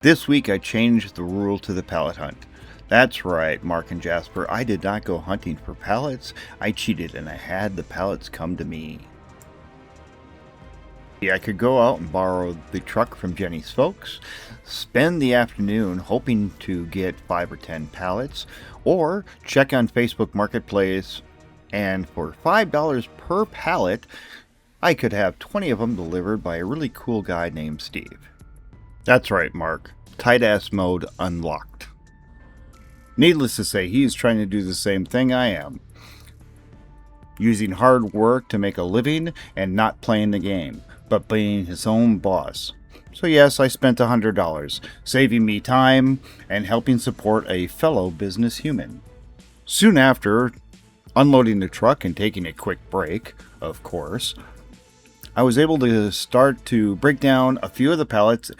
This week I changed the rule to the pallet hunt. That's right, Mark and Jasper, I did not go hunting for pallets. I cheated and I had the pallets come to me. I could go out and borrow the truck from Jenny's folks, spend the afternoon hoping to get 5 or 10 pallets, or check on Facebook Marketplace, and for $5 per pallet, I could have 20 of them delivered by a really cool guy named Steve. That's right, Mark. Tight-ass mode unlocked. Needless to say, he's trying to do the same thing I am. Using hard work to make a living and not playing the game, but being his own boss. So yes, I spent $100, saving me time and helping support a fellow business human. Soon after unloading the truck and taking a quick break, of course, I was able to start to break down a few of the pallets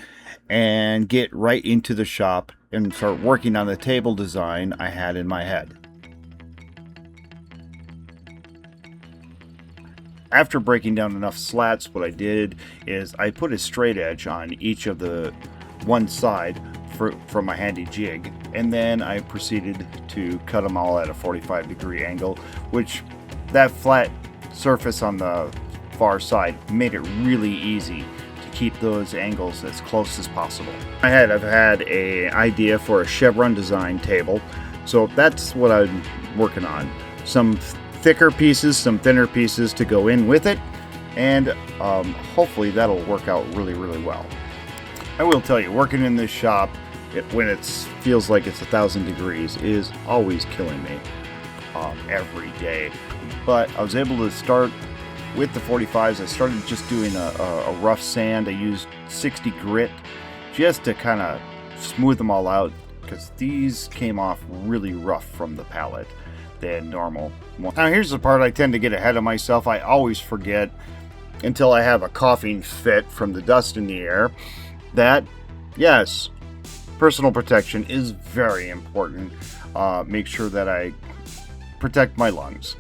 and get right into the shop and start working on the table design I had in my head. After breaking down enough slats, what I did is I put a straight edge on each of the one side from my handy jig, and then I proceeded to cut them all at a 45-degree angle, which that flat surface on the far side made it really easy to keep those angles as close as possible. I've had an idea for a chevron design table, so that's what I'm working on. Some thicker pieces, some thinner pieces to go in with it, and hopefully that'll work out really, really well. I will tell you, working in this shop when it feels like it's 1,000 degrees is always killing me every day. But I was able to start with the 45s. I started just doing a rough sand. I used 60 grit just to kind of smooth them all out, because these came off really rough from the pallet than normal. Now here's the part I tend to get ahead of myself. I always forget until I have a coughing fit from the dust in the air that, yes, personal protection is very important. Make sure that I protect my lungs.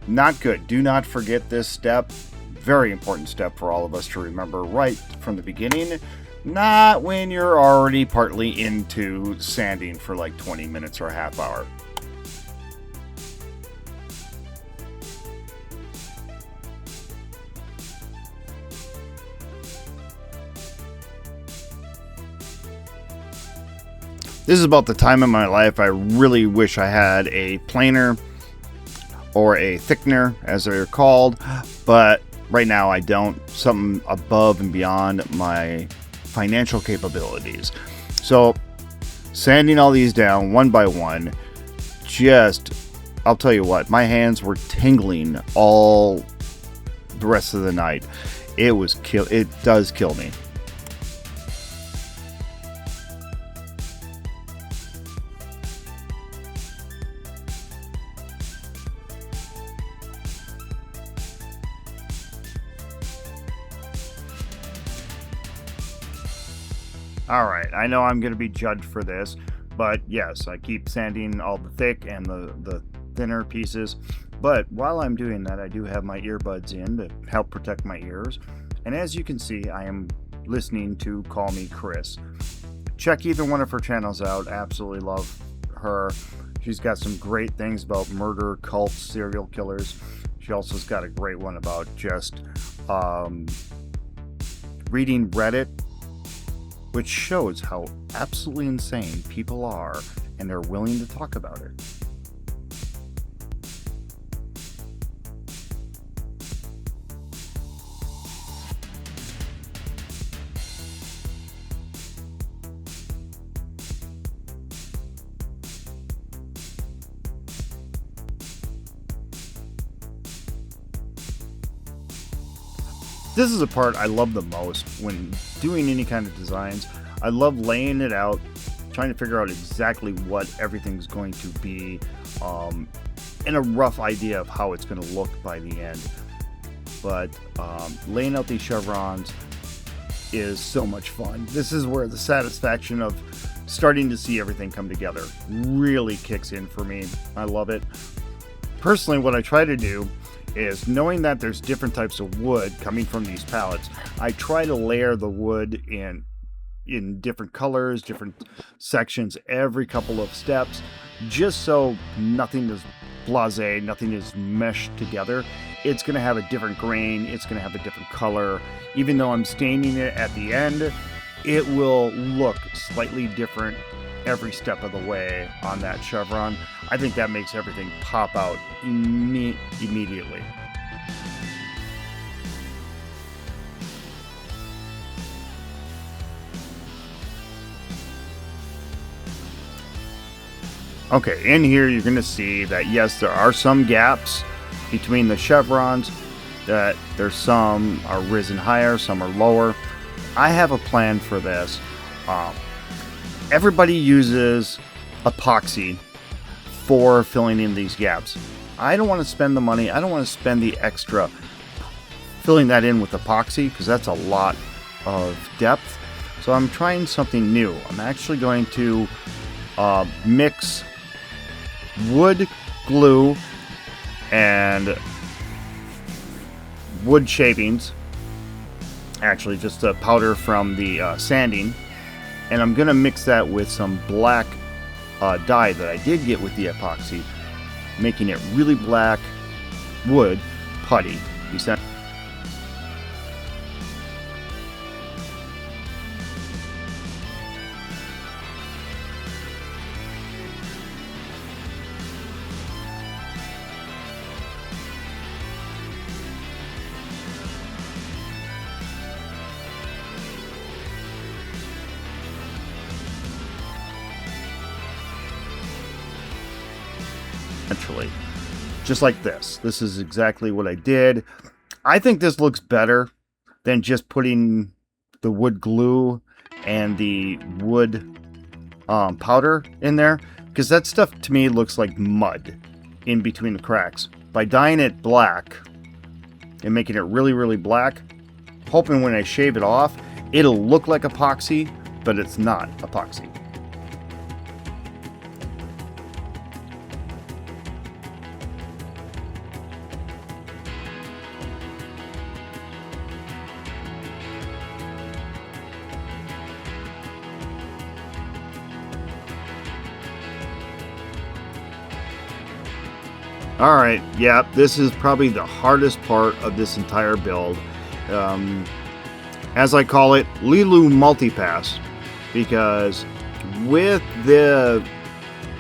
Not good. Do not forget this step. Very important step for all of us to remember right from the beginning. Not when you're already partly into sanding for like 20 minutes or a half hour. This is about the time in my life I really wish I had a planer or a thickener, as they're called, but right now I don't. Something above and beyond my financial capabilities. So sanding all these down one by one, I'll tell you what, my hands were tingling all the rest of the night. It does kill me. Alright, I know I'm going to be judged for this, but yes, I keep sanding all the thick and the thinner pieces. But while I'm doing that, I do have my earbuds in to help protect my ears. And as you can see, I am listening to Call Me Chris. Check either one of her channels out. Absolutely love her. She's got some great things about murder, cults, serial killers. She also has got a great one about just reading Reddit, which shows how absolutely insane people are and they're willing to talk about it. This is the part I love the most when doing any kind of designs. I love laying it out, trying to figure out exactly what everything's going to be, and a rough idea of how it's going to look by the end. But laying out these chevrons is so much fun. This is where the satisfaction of starting to see everything come together really kicks in for me. I love it. Personally, what I try to do is, knowing that there's different types of wood coming from these pallets, I try to layer the wood in in different colors, different sections every couple of steps, just so nothing is blasé, nothing is meshed together. It's going to have a different grain, it's going to have a different color. Even though I'm staining it at the end, it will look slightly different every step of the way on that chevron. I think that makes everything pop out immediately. Okay, in here you're going to see that yes, there are some gaps between the chevrons, that there's some are risen higher, some are lower. I have a plan for this. Everybody uses epoxy for filling in these gaps. I don't want to spend the money, I don't want to spend the extra filling that in with epoxy because that's a lot of depth. So I'm trying something new. I'm actually going to mix wood glue and wood shavings, actually just a powder from the sanding, and I'm gonna mix that with some black dye that I did get with the epoxy, making it really black wood putty. Just like this. This is exactly what I did. I think this looks better than just putting the wood glue and the wood powder in there, because that stuff to me looks like mud in between the cracks. By dyeing it black and making it really, really black, hoping when I shave it off, it'll look like epoxy, but it's not epoxy. Alright, yeah, this is probably the hardest part of this entire build. As I call it, Lilu Multipass, because with the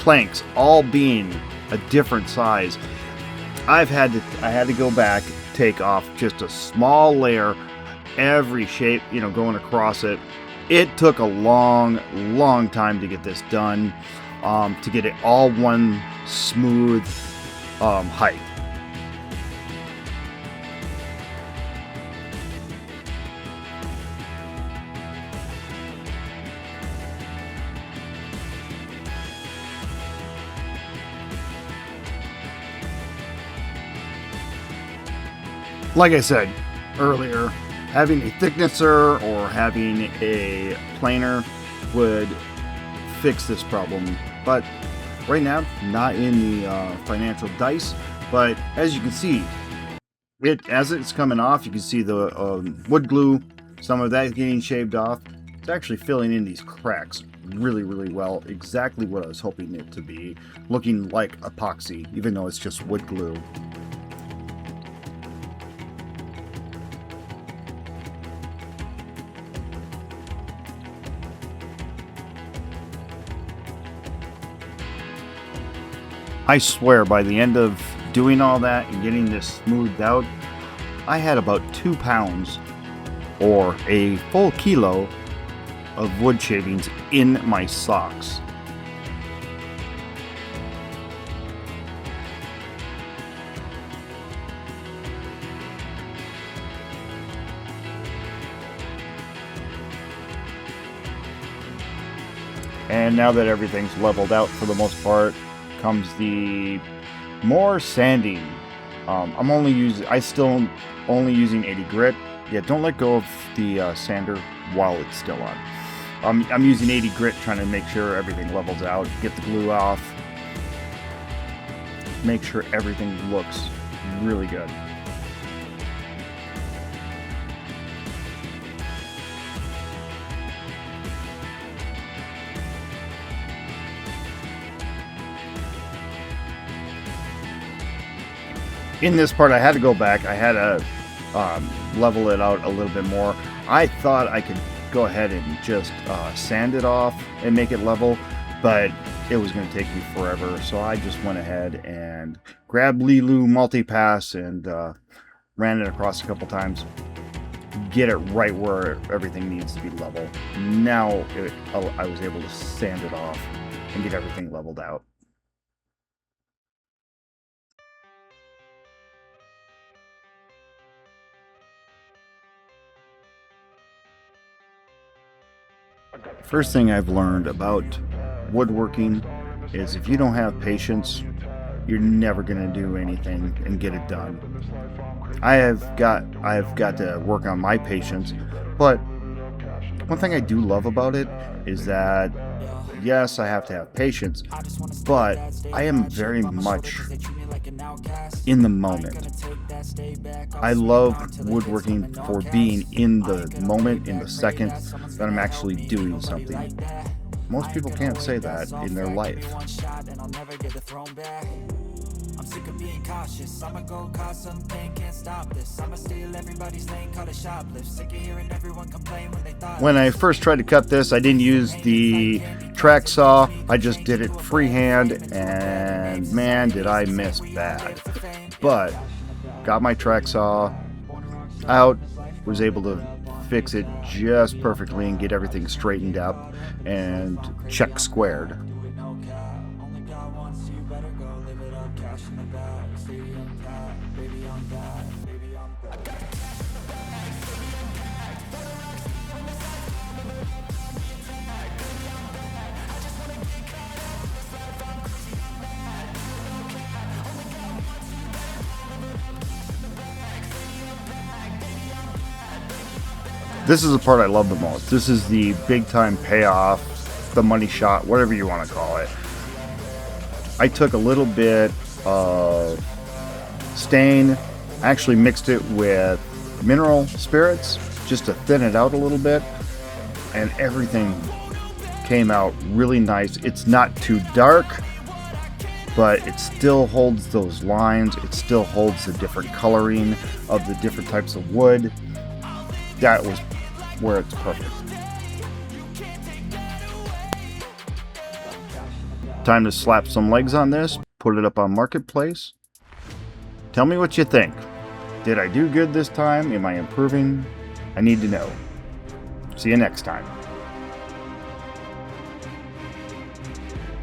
planks all being a different size, I had to go back, take off just a small layer, every shape, going across it. It took a long time to get this done, to get it all one smooth height. Like I said earlier, having a thicknesser or having a planer would fix this problem, but right now, not in the financial dice, but as you can see, as it's coming off, you can see the wood glue, some of that getting shaved off. It's actually filling in these cracks really, really well. Exactly what I was hoping it to be, looking like epoxy, even though it's just wood glue. I swear, by the end of doing all that and getting this smoothed out, I had about 2 pounds or a full kilo of wood shavings in my socks. And now that everything's leveled out for the most part, comes the more sanding. I still only using 80 grit. Yeah, don't let go of the sander while it's still on. I'm using 80 grit, trying to make sure everything levels out, get the glue off, make sure everything looks really good. In this part, I had to go back. I had to level it out a little bit more. I thought I could go ahead and just sand it off and make it level, but it was going to take me forever. So I just went ahead and grabbed Lilu Multipass and ran it across a couple times. Get it right where everything needs to be level. Now I was able to sand it off and get everything leveled out. First thing I've learned about woodworking is if you don't have patience, you're never going to do anything and get it done. I've got to work on my patience, but one thing I do love about it is that yes, I have to have patience, but I am very much in the moment. I love woodworking for being in the moment, in the second that I'm actually doing something. Most people can't say that in their life. I'm sick of being cautious. I'ma go cause something, can't stop this. I'ma steal everybody's lane, call it shoplift. Sick of hearing everyone complain when they thought. When I first tried to cut this, I didn't use the track saw. I just did it freehand, and man, did I miss bad. But got my track saw out, was able to fix it just perfectly and get everything straightened up and check squared. This is the part I love the most. This is the big time payoff, the money shot, whatever you want to call it. I took a little bit of stain, actually mixed it with mineral spirits just to thin it out a little bit, and everything came out really nice. It's not too dark, but it still holds those lines. It still holds the different coloring of the different types of wood. That was where it's perfect. Time to slap some legs on this, put it up on Marketplace. Tell me what you think. Did I do good this time? Am I improving? I need to know. See you next time.